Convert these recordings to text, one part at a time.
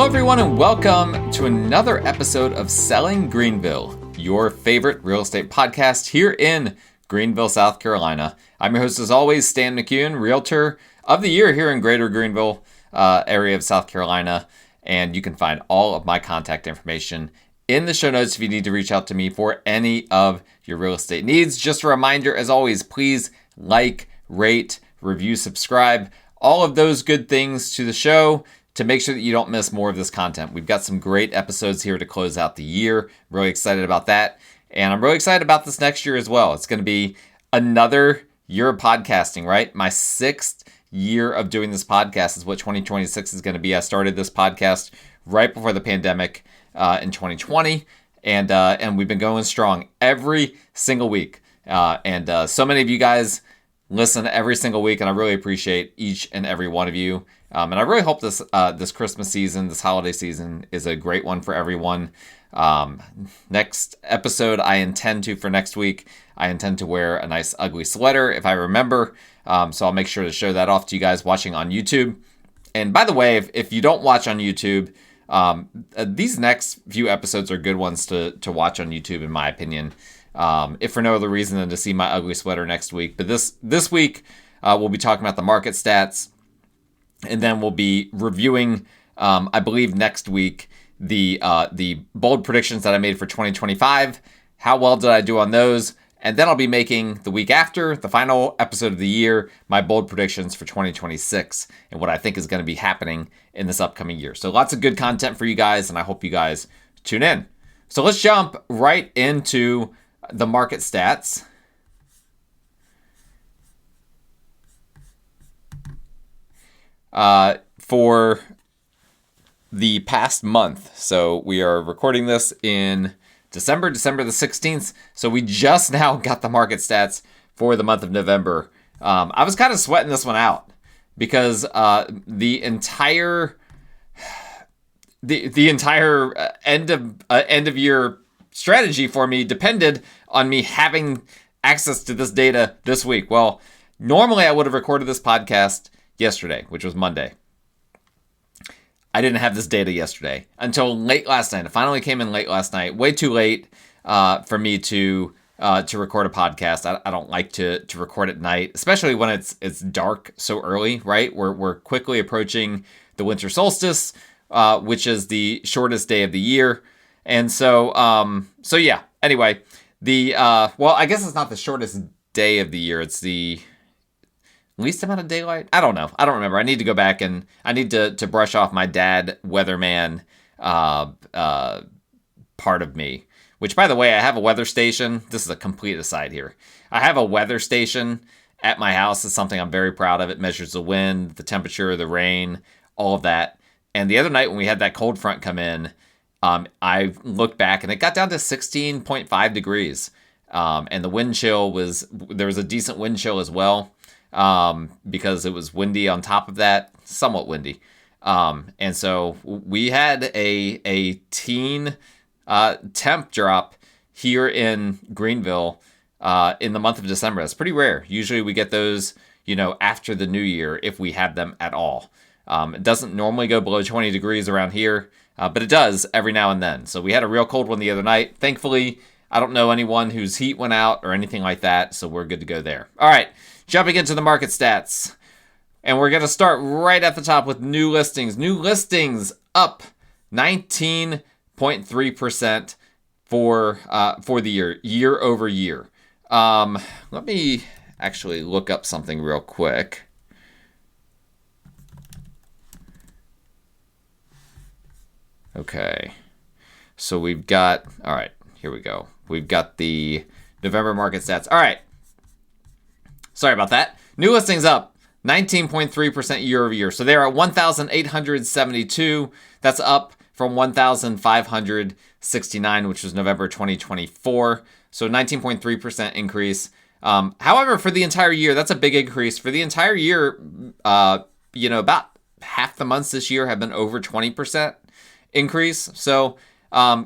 Hello, everyone, and welcome to another episode of Selling Greenville, your favorite real estate podcast here in Greenville, South Carolina. I'm your host, as always, Stan McCune, Realtor of the Year here in Greater Greenville area of South Carolina. And you can find all of my contact information in the show notes if you need to reach out to me for any of your real estate needs. Just a reminder, as always, please like, rate, review, subscribe, all of those good things to the show to make sure that you don't miss more of this content. We've got some great episodes here to close out the year. Really excited about that. And I'm really excited about this next year as well. It's going to be another year of podcasting, right? My sixth year of doing this podcast is what 2026 is going to be. I started this podcast right before the pandemic in 2020. And we've been going strong every single week. And so many of you guys listen every single week, and I really appreciate each and every one of you. And I really hope this Christmas season, this holiday season, is a great one for everyone. Next episode, for next week, I intend to wear a nice ugly sweater, if I remember. So I'll make sure to show that off to you guys watching on YouTube. And by the way, if you don't watch on YouTube, these next few episodes are good ones to watch on YouTube, in my opinion. If for no other reason than to see my ugly sweater next week. But this week, we'll be talking about the market stats. And then we'll be reviewing, I believe next week, the bold predictions that I made for 2025. How well did I do on those? And then I'll be making the week after, the final episode of the year, my bold predictions for 2026 and what I think is going to be happening in this upcoming year. So lots of good content for you guys, and I hope you guys tune in. So let's jump right into the market stats. For the past month. So we are recording this in December the 16th. So we just now got the market stats for the month of November. I was kind of sweating this one out because the entire end of year strategy for me depended on me having access to this data this week. Well, normally I would have recorded this podcast yesterday, which was Monday. I didn't have this data yesterday until late last night. It finally came in late last night, way too late for me to record a podcast. I don't like to record at night, especially when it's dark so early, right? We're quickly approaching the winter solstice, which is the shortest day of the year. And so yeah, anyway, I guess it's not the shortest day of the year. It's the least amount of daylight? I don't know. I don't remember. I need to go back and I need to brush off my dad weatherman part of me. Which, by the way, I have a weather station. This is a complete aside here. I have a weather station at my house. It's something I'm very proud of. It measures the wind, the temperature, the rain, all of that. And the other night when we had that cold front come in, I looked back and it got down to 16.5 degrees. And the wind chill there was a decent wind chill as well. Because it was windy on top of that, somewhat windy. And so we had a teen temp drop here in Greenville in the month of December. That's pretty rare. Usually we get those, after the new year, if we have them at all. It doesn't normally go below 20 degrees around here, but it does every now and then. So we had a real cold one the other night. Thankfully, I don't know anyone whose heat went out or anything like that, so we're good to go there. All right. Jumping into the market stats, and we're going to start right at the top with new listings. New listings up 19.3% for the year over year. Let me actually look up something real quick. Okay, so we've got, all right, here we go. We've got the November market stats. All right. Sorry about that. New listings up 19.3% year over year. So they're at 1,872. That's up from 1,569, which was November 2024. So 19.3% increase. However, for the entire year, that's a big increase. For the entire year, about half the months this year have been over 20% increase. So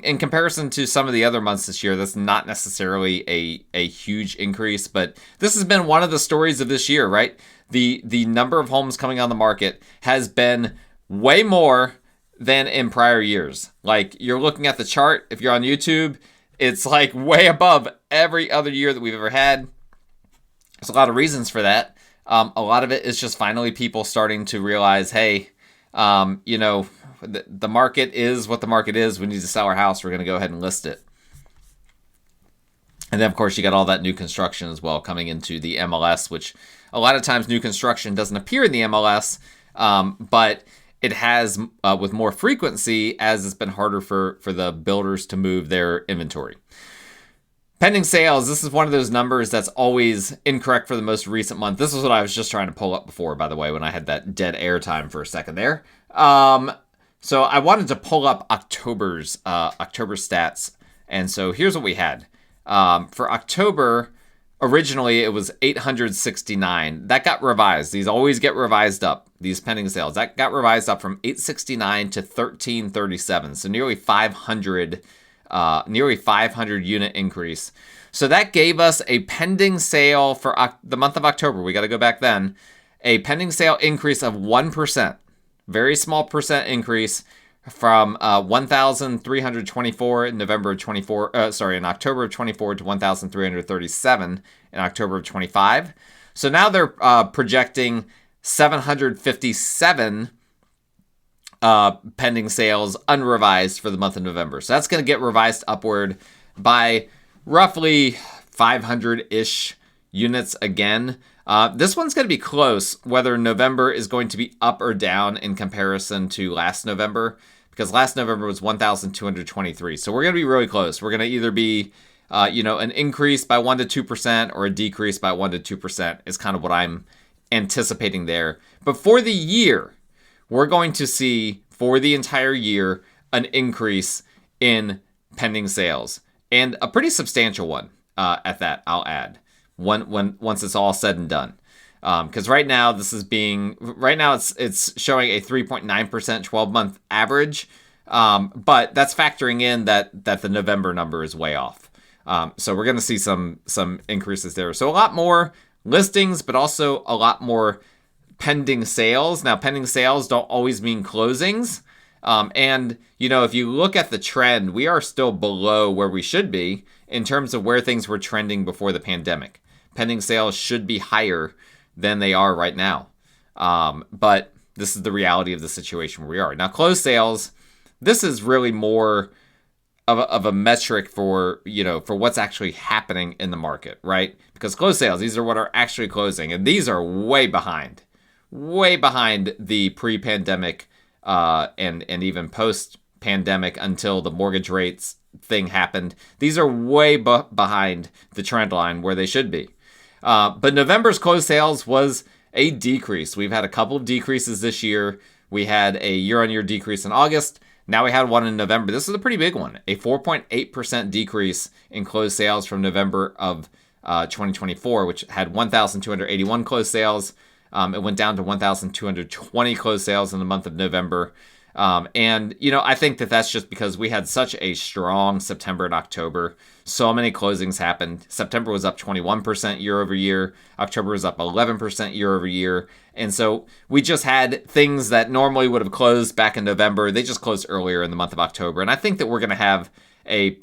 in comparison to some of the other months this year, that's not necessarily a huge increase, but this has been one of the stories of this year, right? The number of homes coming on the market has been way more than in prior years. Like, you're looking at the chart, if you're on YouTube, it's like way above every other year that we've ever had. There's a lot of reasons for that. A lot of it is just finally people starting to realize, hey, the market is what the market is. We need to sell our house. We're going to go ahead and list it. And then, of course, you got all that new construction as well coming into the MLS, which a lot of times new construction doesn't appear in the MLS, but it has with more frequency as it's been harder for the builders to move their inventory. Pending sales, this is one of those numbers that's always incorrect for the most recent month. This is what I was just trying to pull up before, by the way, when I had that dead air time for a second there. So I wanted to pull up October stats. And so here's what we had. For October, originally it was 869. That got revised. These always get revised up, these pending sales. That got revised up from 869 to 1337. So nearly 500 unit increase. So that gave us a pending sale for the month of October. We got to go back then. A pending sale increase of 1%. Very small percent increase from 1,324 in October of 24 to 1,337 in October of 25. So now they're projecting 757 pending sales unrevised for the month of November. So that's going to get revised upward by roughly 500-ish units again. This one's going to be close, whether November is going to be up or down in comparison to last November, because last November was 1,223. So we're going to be really close. We're going to either be, an increase by 1% to 2% or a decrease by 1% to 2% is kind of what I'm anticipating there. But for the year, we're going to see, for the entire year, an increase in pending sales, and a pretty substantial one at that, I'll add, once it's all said and done. Because right now it's showing a 3.9% 12-month average, but that's factoring in that the November number is way off. So we're going to see some increases there. So a lot more listings, but also a lot more pending sales. Now, pending sales don't always mean closings. And if you look at the trend, we are still below where we should be in terms of where things were trending before the pandemic. Pending sales should be higher than they are right now. But this is the reality of the situation where we are. Now, closed sales, this is really more of a metric for what's actually happening in the market, right? Because closed sales, these are what are actually closing, and these are way behind the pre-pandemic and even post-pandemic until the mortgage rates thing happened. These are way behind the trend line where they should be. But November's closed sales was a decrease. We've had a couple of decreases this year. We had a year-on-year decrease in August. Now we had one in November. This is a pretty big one, a 4.8% decrease in closed sales from November of 2024, which had 1,281 closed sales. It went down to 1,220 closed sales in the month of November. I think that's just because we had such a strong September and October. So many closings happened. September was up 21% year over year. October was up 11% year over year. And so we just had things that normally would have closed back in November. They just closed earlier in the month of October. And I think that we're going to have a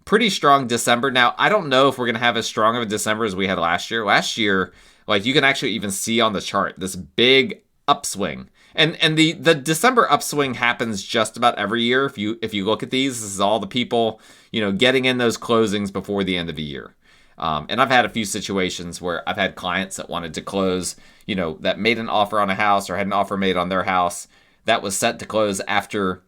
pretty strong December. Now, I don't know if we're going to have as strong of a December as we had last year. Last year, like, you can actually even see on the chart this big upswing. And the December upswing happens just about every year. If you look at these, this is all the people, getting in those closings before the end of the year. And I've had a few situations where I've had clients that wanted to close, that made an offer on a house or had an offer made on their house that was set to close after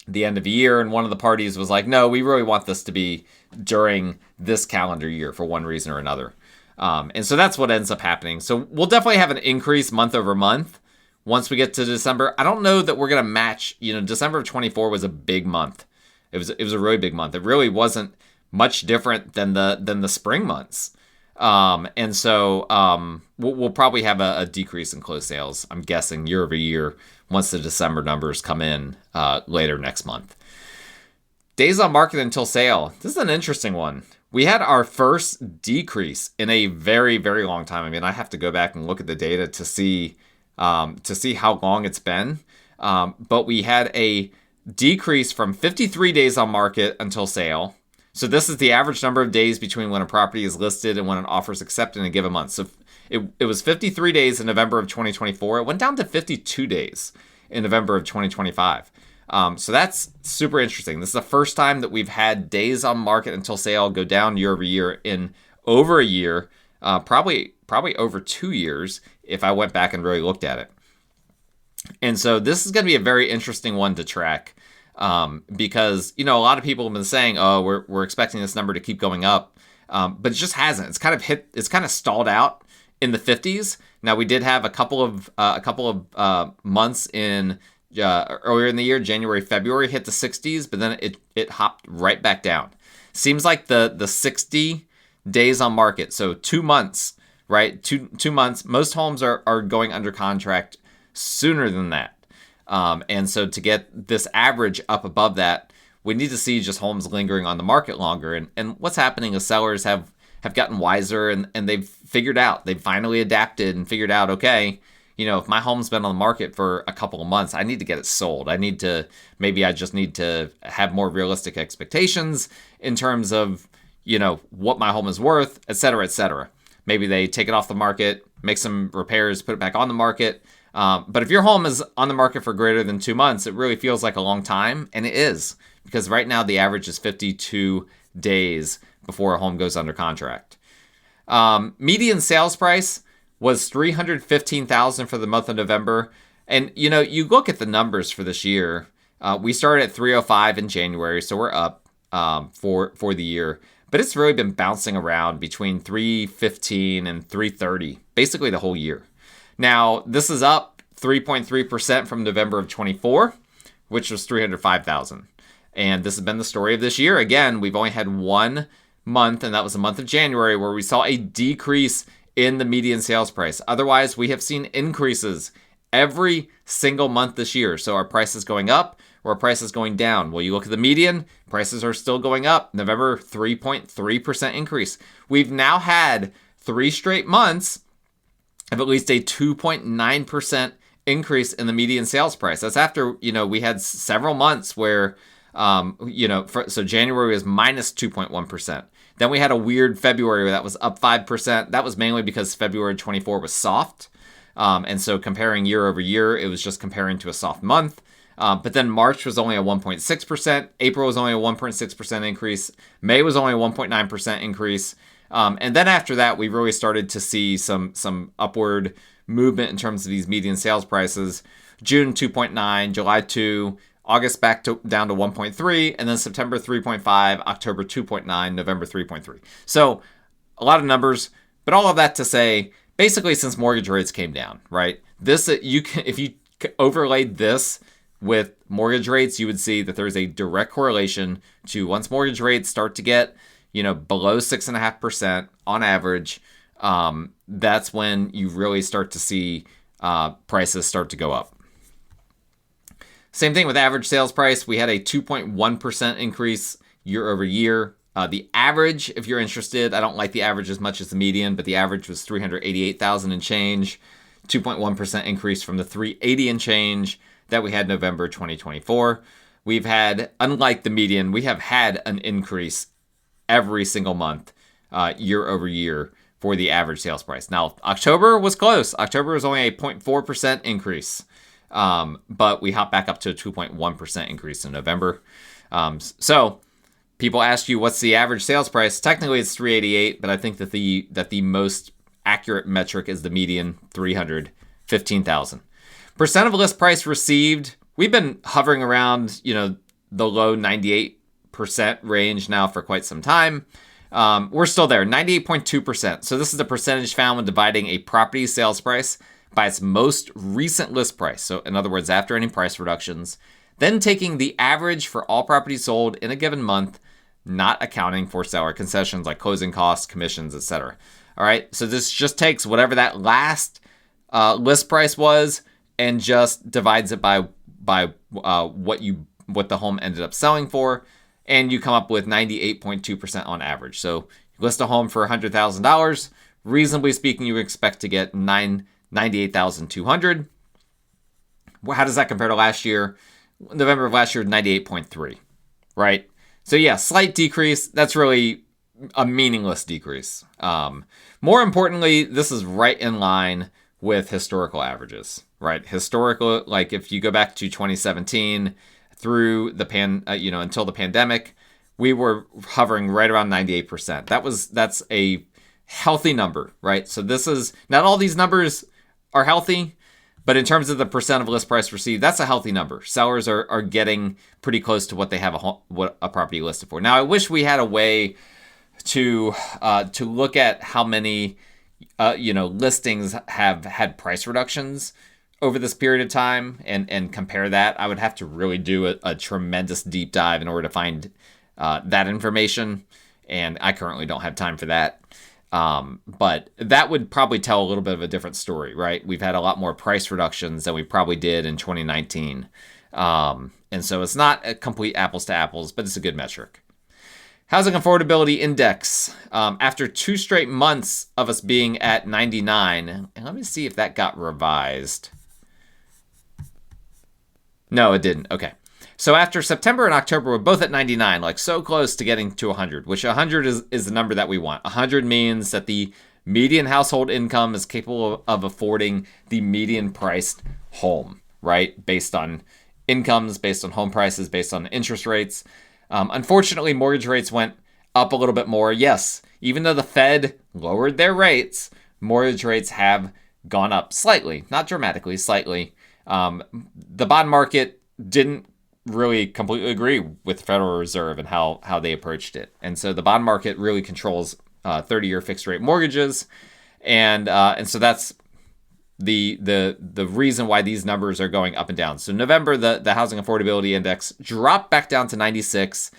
the end of the year. And one of the parties was like, no, we really want this to be during this calendar year for one reason or another. And so that's what ends up happening. So we'll definitely have an increase month over month. Once we get to December, I don't know that we're going to match, December of 24 was a big month. It was a really big month. It really wasn't much different than the spring months. And so we'll probably have a decrease in closed sales, I'm guessing, year over year once the December numbers come in later next month. Days on market until sale. This is an interesting one. We had our first decrease in a very, very long time. I mean, I have to go back and look at the data to see how long it's been. But we had a decrease from 53 days on market until sale. So this is the average number of days between when a property is listed and when an offer is accepted in a given month. So it was 53 days in November of 2024. It went down to 52 days in November of 2025. So that's super interesting. This is the first time that we've had days on market until sale go down year over year in over a year, probably over 2 years if I went back and really looked at it. And so this is going to be a very interesting one to track. Because, a lot of people have been saying, oh, we're expecting this number to keep going up. But it just hasn't. It's kind of stalled out in the 50s. Now, we did have a couple of months in earlier in the year, January, February, hit the 60s, but then it hopped right back down. Seems like the 60 days on market, so 2 months, right? Two months. Most homes are going under contract sooner than that. And so to get this average up above that, we need to see just homes lingering on the market longer. And what's happening is sellers have gotten wiser and they've finally adapted and figured out, okay, if my home's been on the market for a couple of months, I need to get it sold. I just need to have more realistic expectations in terms of, what my home is worth, et cetera, et cetera. Maybe they take it off the market, make some repairs, put it back on the market. But if your home is on the market for greater than 2 months, it really feels like a long time, and it is, because right now the average is 52 days before a home goes under contract. Median sales price was $315,000 for the month of November, and you look at the numbers for this year. We started at 305 in January, so we're up for the year, but it's really been bouncing around between 315 and 330 basically the whole year. Now, this is up 3.3% from November of 24, which was 305,000. And this has been the story of this year. Again, we've only had 1 month, and that was the month of January, where we saw a decrease in the median sales price. Otherwise, we have seen increases every single month this year. So our price is going up or our price is going down. Well, you look at the median, prices are still going up. November, 3.3% increase. We've now had 3 straight months of at least a 2.9% increase in the median sales price. That's after, we had several months where, so January was minus 2.1%. Then we had a weird February where that was up 5%. That was mainly because February 24 was soft. And so comparing year over year, it was just comparing to a soft month. But then March was only a 1.6%. April was only a 1.6% increase. May was only a 1.9% increase. And then after that, we really started to see some upward movement in terms of these median sales prices. June 2.9, July 2, August down to 1.3, and then September 3.5, October 2.9, November 3.3. So a lot of numbers, but all of that to say, basically since mortgage rates came down, right? If you overlaid this with mortgage rates, you would see that there's a direct correlation to once mortgage rates start to get below 6.5% on average, that's when you really start to see prices start to go up. Same thing with average sales price. We had a 2.1% increase year over year. The average, if you're interested, I don't like the average as much as the median, but the average was 388,000 and change, 2.1% increase from the 380 and change that we had November 2024. We've had, unlike the median, we have had an increase every single month, year over year for the average sales price. Now, October was close. October was only a 0.4% increase, but we hopped back up to a 2.1% increase in November. So people ask you, what's the average sales price? Technically, it's 388, but I think that the most accurate metric is the median, 315,000. Percent of list price received, we've been hovering around, the low 98% range now for quite some time. We're still there, 98.2%. So this is the percentage found when dividing a property sales price by its most recent list price. So in other words, after any price reductions, then taking the average for all properties sold in a given month, not accounting for seller concessions like closing costs, commissions, etc. All right, so this just takes whatever that last list price was and just divides it by what the home ended up selling for, and you come up with 98.2% on average. So you list a home for $100,000. Reasonably speaking, you expect to get $98,200. How does that compare to last year? November of last year, 98.3, right? So yeah, slight decrease. That's really a meaningless decrease. More importantly, this is right in line with historical averages, right? Historical, like if you go back to 2017 through the until the pandemic, we were hovering right around 98%. That's a healthy number, right? So this is not all these numbers are healthy, but in terms of the percent of list price received, that's a healthy number. Sellers are getting pretty close to what they have what a property listed for. Now, I wish we had a way to look at how many listings have had price reductions over this period of time and compare that. I would have to really do a tremendous deep dive in order to find that information, and I currently don't have time for that. But that would probably tell a little bit of a different story, right? We've had a lot more price reductions than we probably did in 2019. And so it's not a complete apples to apples, but it's a good metric. Housing Affordability Index, after 2 straight months of us being at 99, and let me see if that got revised. No, it didn't. Okay. So after September and October, we're both at 99, like so close to getting to 100, which 100 is the number that we want. 100 means that the median household income is capable of affording the median priced home, right? Based on incomes, based on home prices, based on interest rates. Unfortunately, mortgage rates went up a little bit more. Yes, even though the Fed lowered their rates, mortgage rates have gone up slightly, not dramatically, slightly. The bond market didn't really completely agree with the Federal Reserve and how they approached it. And so the bond market really controls 30-year fixed rate mortgages. And so that's the reason why these numbers are going up and down. So November, the Housing Affordability Index dropped back down to 96.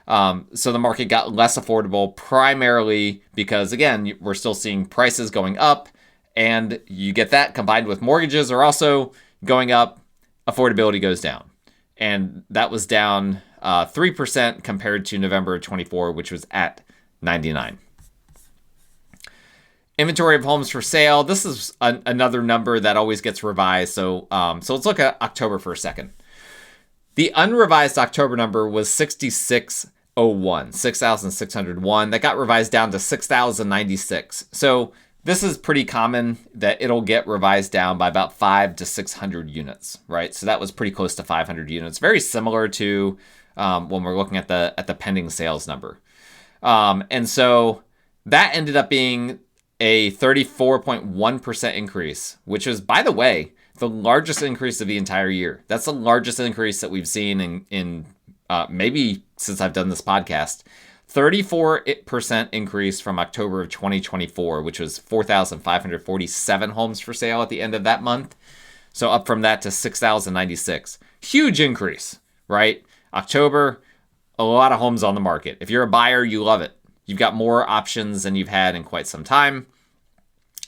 So the market got less affordable, primarily because, again, we're still seeing prices going up, and you get that combined with mortgages are also going up, affordability goes down. And that was down 3% compared to November 24, which was at 99. Inventory of homes for sale. This is another number that always gets revised. So let's look at October for a second. The unrevised October number was 6,601. That got revised down to 6,096. So this is pretty common that it'll get revised down by about 500 to 600 units, right? So that was pretty close to 500 units. Very similar to when we're looking at the pending sales number. And so that ended up being a 34.1% increase, which is, by the way, the largest increase of the entire year. That's the largest increase that we've seen in maybe since I've done this podcast. 34% increase from October of 2024, which was 4,547 homes for sale at the end of that month. So up from that to 6,096. Huge increase, right? October, a lot of homes on the market. If you're a buyer, you love it. You've got more options than you've had in quite some time.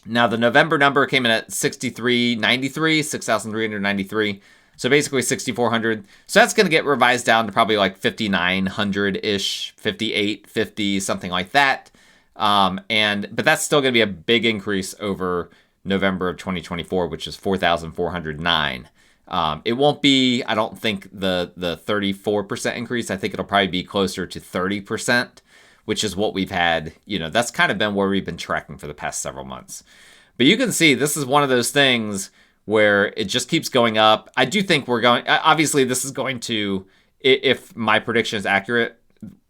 Now, the November number came in at 6,393. So basically 6,400. So that's going to get revised down to probably like 5,900-ish, 5,850, something like that. But that's still going to be a big increase over November of 2024, which is 4,409. It won't be, I don't think, the 34% increase. I think it'll probably be closer to 30%, which is what we've had. That's kind of been where we've been tracking for the past several months. But you can see this is one of those things where it just keeps going up. I do think obviously this is going to, if my prediction is accurate,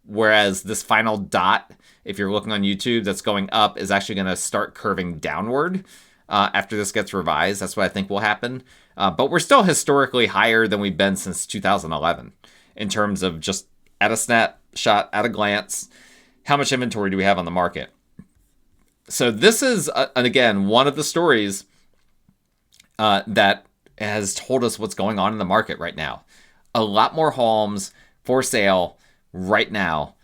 whereas this final dot, if you're looking on YouTube, that's going up is actually going to start curving downward after this gets revised. That's what I think will happen. But we're still historically higher than we've been since 2011 in terms of just at a snapshot, at a glance, how much inventory do we have on the market? So this is, again, one of the stories that has told us what's going on in the market right now. A lot more homes for sale right now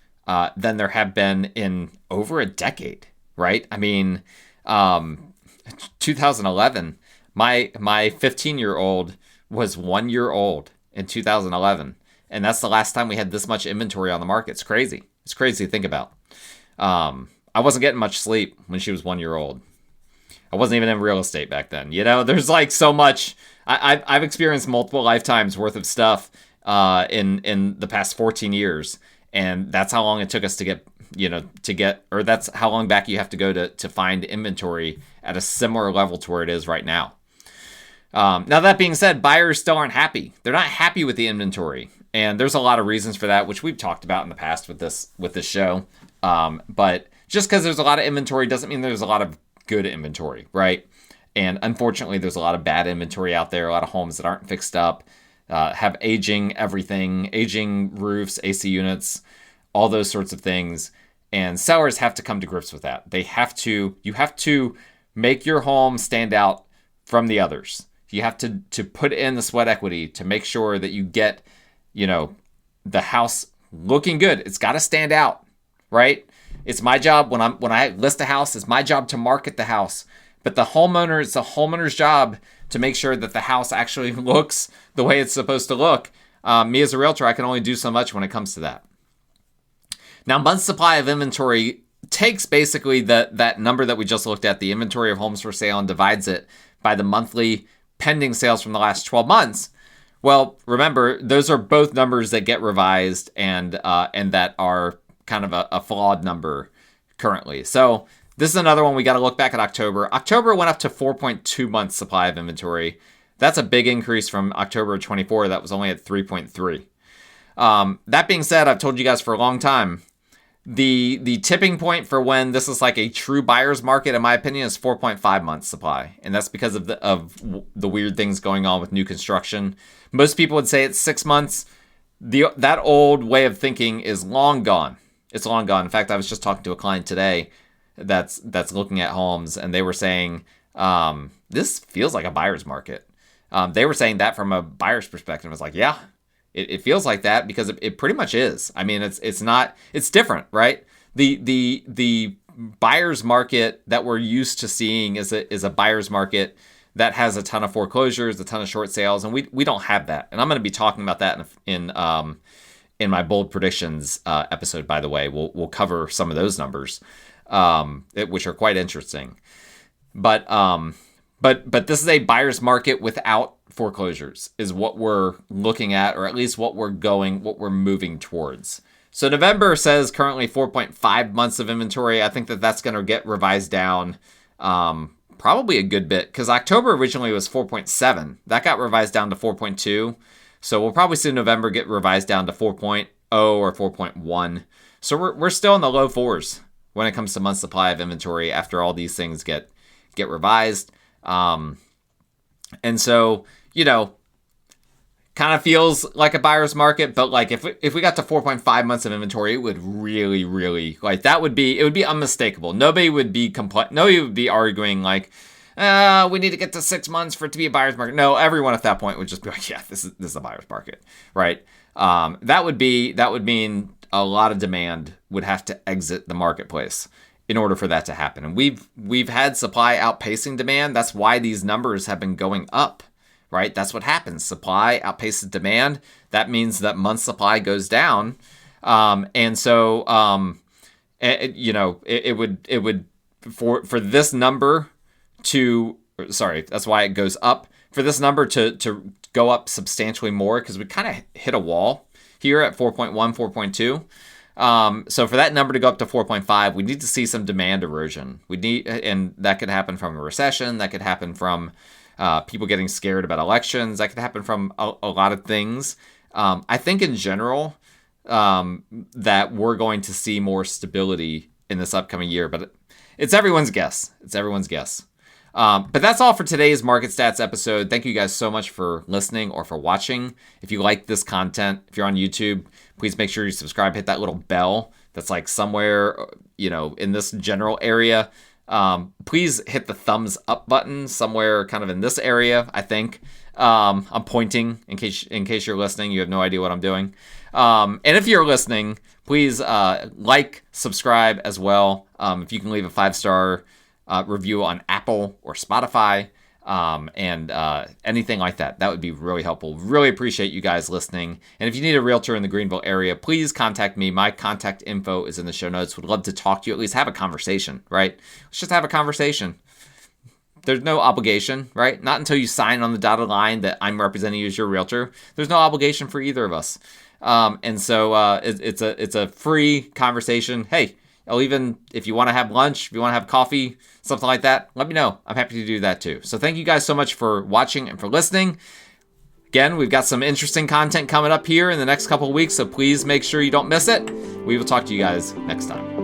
than there have been in over a decade, right? I mean, 2011, my 15-year-old was 1 year old in 2011. And that's the last time we had this much inventory on the market. It's crazy. It's crazy to think about. I wasn't getting much sleep when she was 1 year old. I wasn't even in real estate back then. There's like so much I've experienced multiple lifetimes worth of stuff in the past 14 years, and that's how long it took us to get, or that's how long back you have to go to find inventory at a similar level to where it is right now. Now, that being said, buyers still aren't happy. They're not happy with the inventory. And there's a lot of reasons for that, which we've talked about in the past with this show. But just because there's a lot of inventory doesn't mean there's a lot of good inventory, right? And unfortunately, there's a lot of bad inventory out there, a lot of homes that aren't fixed up, have aging everything, aging roofs, AC units, all those sorts of things. And sellers have to come to grips with that. You have to make your home stand out from the others. You have to put in the sweat equity to make sure that you get, the house looking good. It's got to stand out, right? It's my job when I list a house, it's my job to market the house. But it's the homeowner's job to make sure that the house actually looks the way it's supposed to look. Me as a realtor, I can only do so much when it comes to that. Now, month's supply of inventory takes basically that number that we just looked at, the inventory of homes for sale, and divides it by the monthly pending sales from the last 12 months. Well, remember, those are both numbers that get revised and that are kind of a flawed number currently. So this is another one we got to look back at October. October went up to 4.2 months supply of inventory. That's a big increase from October of 24. That was only at 3.3. That being said, I've told you guys for a long time, the tipping point for when this is like a true buyer's market, in my opinion, is 4.5 months supply. And that's because of the weird things going on with new construction. Most people would say it's 6 months. That old way of thinking is long gone. It's long gone. In fact, I was just talking to a client today that's looking at homes, and they were saying, this feels like a buyer's market. They were saying that from a buyer's perspective. It's like, yeah, it feels like that because it pretty much is. I mean, it's different, right? The buyer's market that we're used to seeing is a buyer's market that has a ton of foreclosures, a ton of short sales, and we don't have that. And I'm going to be talking about that in my bold predictions episode. By the way, we'll cover some of those numbers, which are quite interesting. But this is a buyer's market without foreclosures, is what we're looking at, or at least what we're moving towards. So November says currently 4.5 months of inventory. I think that's going to get revised down probably a good bit, because October originally was 4.7. That got revised down to 4.2. So we'll probably see November get revised down to 4.0 or 4.1. So we're still in the low fours when it comes to month supply of inventory after all these things get revised. And so, kind of feels like a buyer's market, but like if we got to 4.5 months of inventory, it would really, really, like, it would be unmistakable. Nobody would be arguing like, we need to get to 6 months for it to be a buyer's market. No, everyone at that point would just be like, yeah, this is a buyer's market, right? That would mean a lot of demand would have to exit the marketplace in order for that to happen. And we've had supply outpacing demand. That's why these numbers have been going up, right? That's what happens. Supply outpaces demand. That means that month supply goes down. And so, it would for this number that's why it goes up. For this number to go up substantially more, because we kind of hit a wall here at 4.1, 4.2. So for that number to go up to 4.5, we need to see some demand erosion. And that could happen from a recession. That could happen from people getting scared about elections. That could happen from a lot of things. I think in general that we're going to see more stability in this upcoming year, but it's everyone's guess. But that's all for today's Market Stats episode. Thank you guys so much for listening or for watching. If you like this content, if you're on YouTube, please make sure you subscribe, hit that little bell that's like somewhere, in this general area. Please hit the thumbs up button somewhere kind of in this area, I think. I'm pointing in case you're listening. You have no idea what I'm doing. And if you're listening, please subscribe as well. If you can leave a 5-star review on Apple or Spotify, and anything like that would be really helpful. Really appreciate you guys listening. And if you need a realtor in the Greenville area, please contact me. My contact info is in the show notes. Would love to talk to you, at least have a conversation, right? Let's just have a conversation. There's no obligation, right? Not until you sign on the dotted line that I'm representing you as your realtor. There's no obligation for either of us. And so it's a free conversation. Hey, I'll even, if you want to have lunch, if you want to have coffee, something like that, let me know. I'm happy to do that too. So thank you guys so much for watching and for listening. Again, we've got some interesting content coming up here in the next couple of weeks, so please make sure you don't miss it. We will talk to you guys next time.